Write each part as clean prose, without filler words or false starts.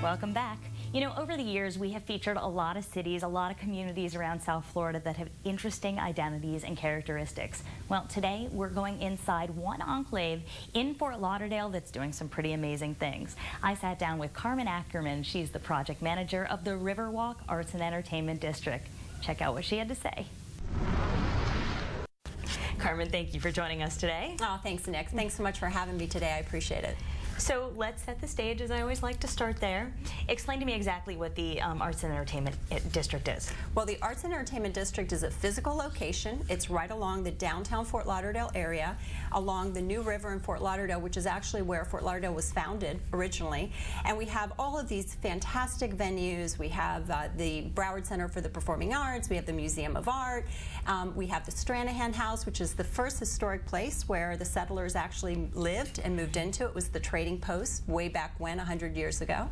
Welcome back. You know, over the years, we have featured a lot of cities, a lot of communities around South Florida that have interesting identities and characteristics. Well, today we're going inside one enclave in Fort Lauderdale that's doing some pretty amazing things. I sat down with Carmen Ackerman. She's the project manager of the Riverwalk Arts and Entertainment District. Check out what she had to say. Carmen, thank you for joining us today. Oh, thanks, Nick. Thanks so much for having me today. I appreciate it. So let's set the stage, as I always like to start there. Explain to me exactly what the Arts and Entertainment District is. Well, the Arts and Entertainment District is a physical location. It's right along the downtown Fort Lauderdale area, along the New River in Fort Lauderdale, which is actually where Fort Lauderdale was founded originally. And we have all of these fantastic venues. We have the Broward Center for the Performing Arts. We have the Museum of Art. We have the Stranahan House, which is the first historic place where the settlers actually lived and moved into. It was the trading post way back when, 100 years ago.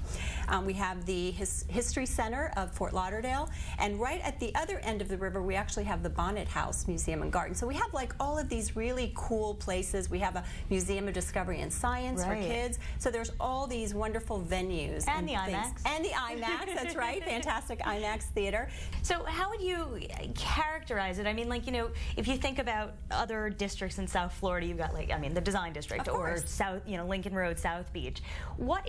We have the History Center of Fort Lauderdale, and right at the other end of the river we actually have the Bonnet House Museum and Garden. So we have like all of these really cool places. We have a Museum of Discovery and Science for kids. So there's all these wonderful venues. And the IMAX. And the IMAX, that's right, fantastic IMAX theater. So how would you characterize it? I mean, like, you know, if you think about other districts in South Florida, you've got, like, I mean, the Design District or South, you know, Lincoln Road, South Beach. What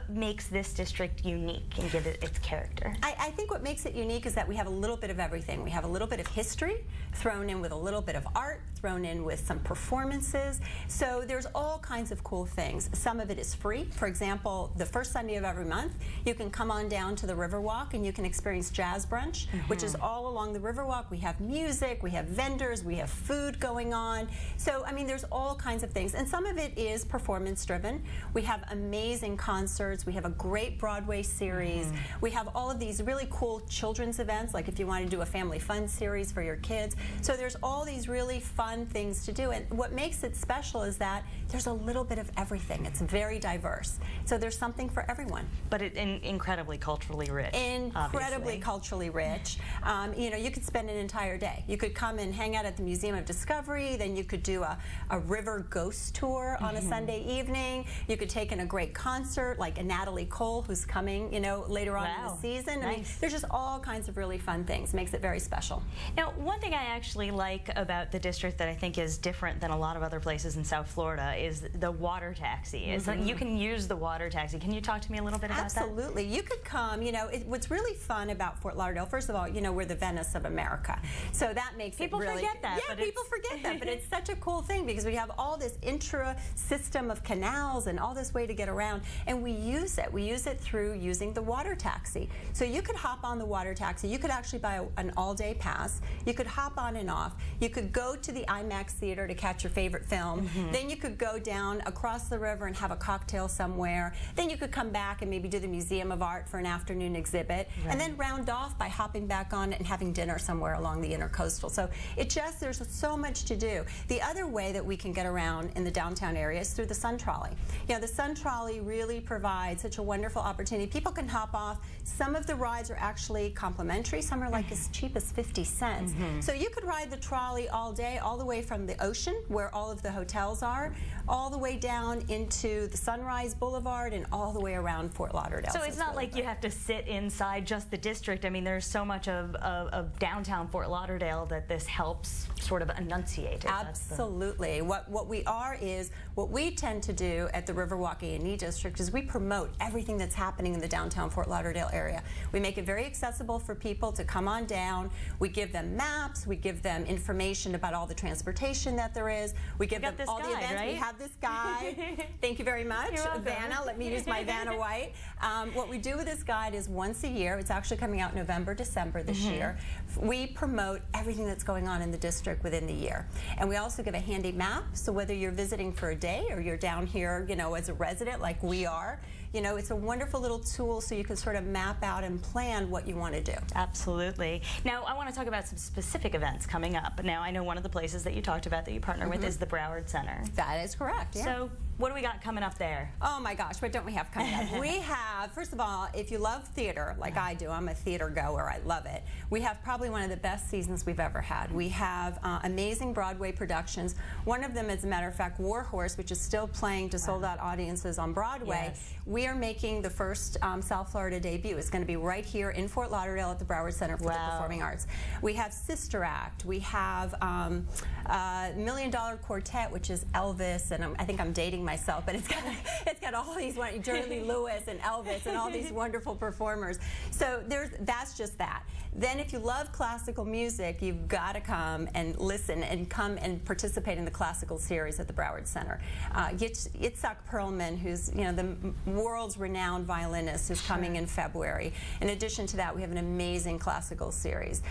makes this district unique and give it its character? I think what makes it unique is that we have a little bit of everything. We have a little bit of history thrown in with a little bit of art, thrown in with some performances. So there's all kinds of cool things. Some of it is free. For example, the first Sunday of every month, you can come on down to the Riverwalk and you can experience Jazz Brunch, which is all along the Riverwalk. We have music, we have vendors, we have food going on. So, I mean, there's all kinds of things. And some of it is performance driven. We have amazing concerts. We have a great Broadway series. We have all of these really cool children's events, like if you want to do a family fun series for your kids. So there's all these really fun things to do. And what makes it special is that there's a little bit of everything. It's very diverse. So there's something for everyone. But it's incredibly culturally rich. Incredibly culturally rich. You know, you could spend an entire day. You could come and hang out at the Museum of Discovery. Then you could do a river ghost tour on a Sunday evening. You could take in a great concert like a Natalie Cole, who's coming, you know, later on in the season. I mean, there's just all kinds of really fun things. Makes it very special. Now, one thing I actually like about the district that I think is different than a lot of other places in South Florida is the water taxi. It's like you can use the water taxi. Can you talk to me a little bit about that? Absolutely. You could come, you know, what's really fun about Fort Lauderdale, first of all, you know, we're the Venice of America. So that makes people it really... forget that. Yeah, people forget that, but it's such a cool thing because we have all this intra-system of canals and all this way to get around, and we use it. We use it through using the water taxi. So you could hop on the water taxi. You could actually buy an all-day pass. You could hop on and off. You could go to the IMAX theater to catch your favorite film. Then you could go down across the river and have a cocktail somewhere. Then you could come back and maybe do the Museum of Art for an afternoon exhibit, and then round off by hopping back on it and having dinner somewhere along the intercoastal. So there's so much to do. The other way that we can get around in the downtown area is through the Sun Trolley. You know, the Sun Trolley really provides such a wonderful opportunity. People can hop off. Some of the rides are actually complimentary. Some are like as cheap as 50 cents. So you could ride the trolley all day, all the way from the ocean, where all of the hotels are, all the way down into the Sunrise Boulevard and all the way around Fort Lauderdale. So it's not like you have to sit inside just the district. I mean, there's so much of downtown Fort Lauderdale that this helps sort of enunciate. Absolutely. What we tend to do at the Riverwalk A&E District is we promote everything that's happening in the downtown Fort Lauderdale area. We make it very accessible for people to come on down. We give them maps. We give them information about all the transportation that there is. We give them all the events. Right? We have this guide. Thank you very much. Vanna, let me use my Vanna White. What we do with this guide is once a year. It's actually coming out November, December this year. We promote everything that's going on in the district within the year. And we also give a handy map, so whether you're visiting for a day or you're down here, you know, as a resident like we are, you know, it's a wonderful little tool so you can sort of map out and plan what you want to do. Absolutely. Now, I want to talk about some specific events coming up. Now, I know one of the places that you talked about that you partner with is the Broward Center. That is correct, yeah. So, what do we got coming up there? Oh my gosh, what don't we have coming up? We have, first of all, if you love theater, like I do, I'm a theater goer, I love it. We have probably one of the best seasons we've ever had. We have amazing Broadway productions. One of them, as a matter of fact, War Horse, which is still playing to sold-out audiences on Broadway. we are making the first South Florida debut. It's going to be right here in Fort Lauderdale at the Broward Center for the Performing Arts. We have Sister Act. We have $1 Million Quartet, which is Elvis, and I think I'm dating myself, but it's got all these, Jerry Lee Lewis and Elvis and all these wonderful performers. So that's just that. Then if you love classical music, you've got to come and listen and come and participate in the classical series at the Broward Center. Yitzhak Perlman, who's the world's renowned violinist, is coming in February. In addition to that, we have an amazing classical series.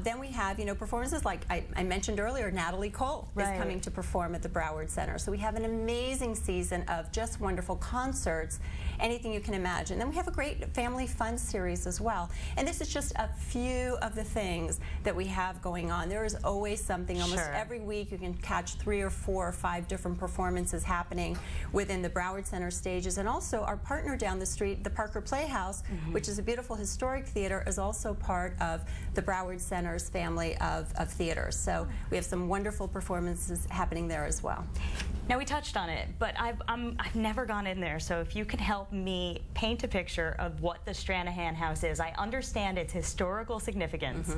Then we have performances like I mentioned earlier, Natalie Cole is coming to perform at the Broward Center. So we have an amazing season of just wonderful concerts, anything you can imagine. Then we have a great family fun series as well. And this is just a few of the things that we have going on. There is always something. Almost every week you can catch 3 or 4 or 5 different performances happening within the Broward Center stages. And also our partner down the street, the Parker Playhouse, which is a beautiful historic theater, is also part of the Broward Center's family of theaters. So we have some wonderful performances happening there as well. Now, we touched on it, but I've never gone in there, so if you could help me paint a picture of what the Stranahan House is. I understand its historical significance,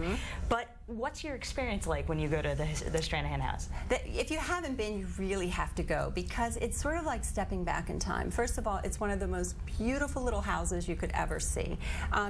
but what's your experience like when you go to the Stranahan House? If you haven't been, you really have to go, because it's sort of like stepping back in time. First of all, it's one of the most beautiful little houses you could ever see.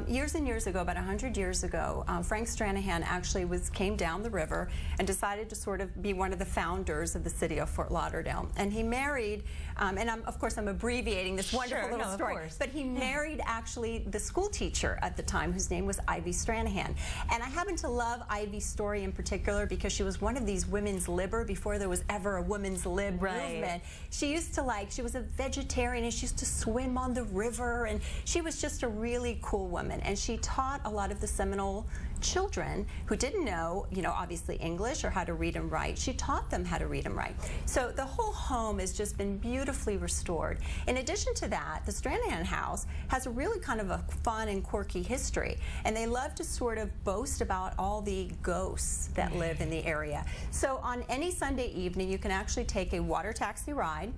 Years and years ago, about 100 years ago, Frank Stranahan actually came down the river and decided to sort of be one of the founders of the city of Fort Lauderdale. And he married, and of course I'm abbreviating this wonderful little story, but he married actually the school teacher at the time, whose name was Ivy Stranahan. And I happen to love Ivy's story in particular because she was one of these women's libber before there was ever a women's lib movement. She used to she was a vegetarian, and she used to swim on the river, and she was just a really cool woman. And she taught a lot of the Seminole children who didn't know, obviously English or how to read and write. She taught them how to read and write. So the whole home has just been beautifully restored. In addition to that, the Stranahan House has a really kind of a fun and quirky history, and they love to sort of boast about all the ghosts that live in the area. So on any Sunday evening, you can actually take a water taxi ride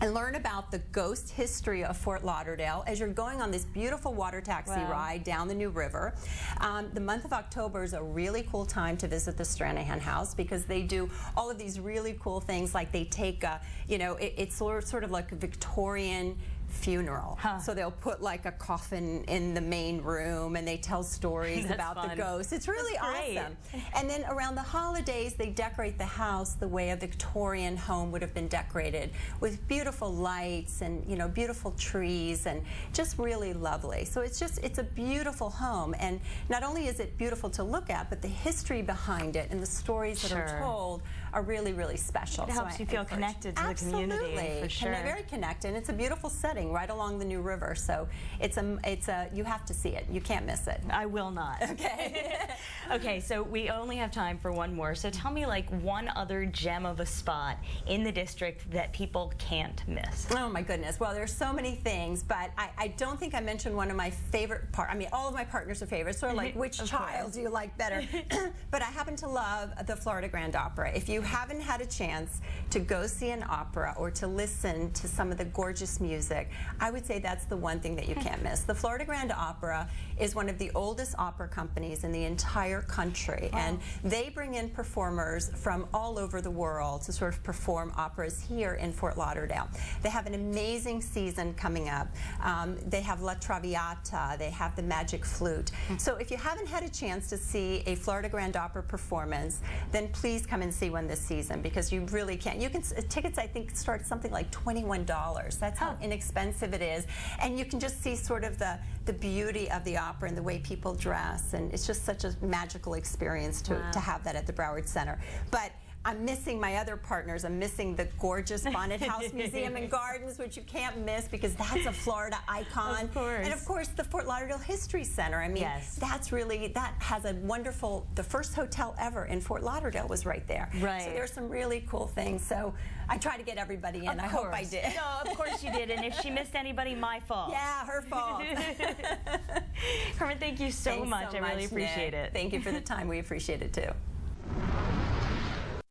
and learn about the ghost history of Fort Lauderdale as you're going on this beautiful water taxi ride down the New River. The month of October is a really cool time to visit the Stranahan House because they do all of these really cool things, like they take it's sort of like a Victorian funeral. So they'll put like a coffin in the main room, and they tell stories about the ghosts. It's really awesome. And then around the holidays, they decorate the house the way a Victorian home would have been decorated, with beautiful lights and beautiful trees, and just really lovely. So it's a beautiful home, and not only is it beautiful to look at, but the history behind it and the stories that are told are really, really special. It helps you feel connected to the community, for sure. And very connected. And it's a beautiful setting right along the New River, so you have to see it. You can't miss it. I will not. Okay. Okay, so we only have time for one more. So tell me like one other gem of a spot in the district that people can't miss. Oh my goodness. Well, there's so many things, but I don't think I mentioned one of my favorite I mean, all of my partners are favorites, sort of like which child do you like better? But I happen to love the Florida Grand Opera. If you haven't had a chance to go see an opera or to listen to some of the gorgeous music, I would say that's the one thing that you can't miss. The Florida Grand Opera is one of the oldest opera companies in the entire country, and they bring in performers from all over the world to sort of perform operas here in Fort Lauderdale. They have an amazing season coming up. They have La Traviata, they have the Magic Flute. So if you haven't had a chance to see a Florida Grand Opera performance, then please come and see one this season, because you really can't. Tickets I think start something like $21. That's how inexpensive it is, and you can just see sort of the beauty of the opera and the way people dress, and it's just such a magical experience to have that at the Broward Center. But I'm missing my other partners. I'm missing the gorgeous Bonnet House Museum and Gardens, which you can't miss because that's a Florida icon. Of course. And of course, the Fort Lauderdale History Center. I mean, that has a wonderful, the first hotel ever in Fort Lauderdale was right there. Right. So there's some really cool things. So I try to get everybody in. I hope I did. No, of course you did. And if she missed anybody, my fault. Yeah, her fault. Carmen, thank you so much. I really appreciate it. Thank you for the time. We appreciate it too.